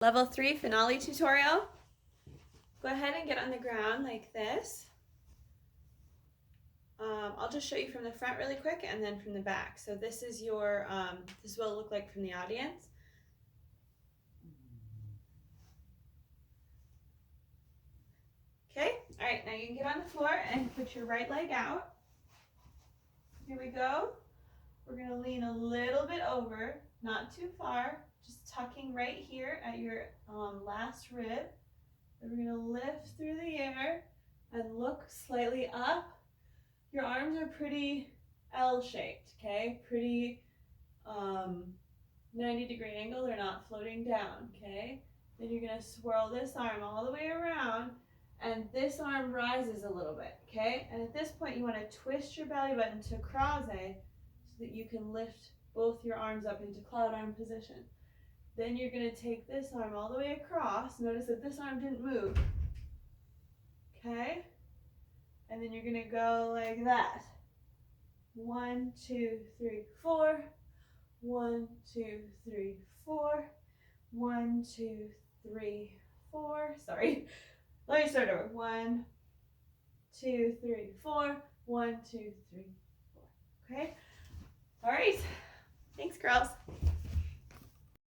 Level 3 finale tutorial. Go ahead and get on the ground like this. I'll just show you from the front really quick and then from the back. So this is your, this is what it'll look like from the audience. Okay, all right, now you can get on the floor and put your right leg out. Here we go. We're gonna lean a little bit over, not too far, just tucking right here at your last rib. Then we're gonna lift through the air and look slightly up. Your arms are pretty L-shaped, okay? Pretty 90-degree angle, they're not floating down, okay? Then you're gonna swirl this arm all the way around and this arm rises a little bit, okay? And at this point you wanna twist your belly button to crosse so that you can lift both your arms up into cloud arm position. Then you're gonna take this arm all the way across. Notice that this arm didn't move, okay? And then you're gonna go like that. 1, 2, 3, 4. 1, 2, 3, 4. 1, 2, 3, 4. Sorry. Let me start over. 1, 2, 3, 4. 1, 2, 3, 4. Okay? All right. Thanks, girls.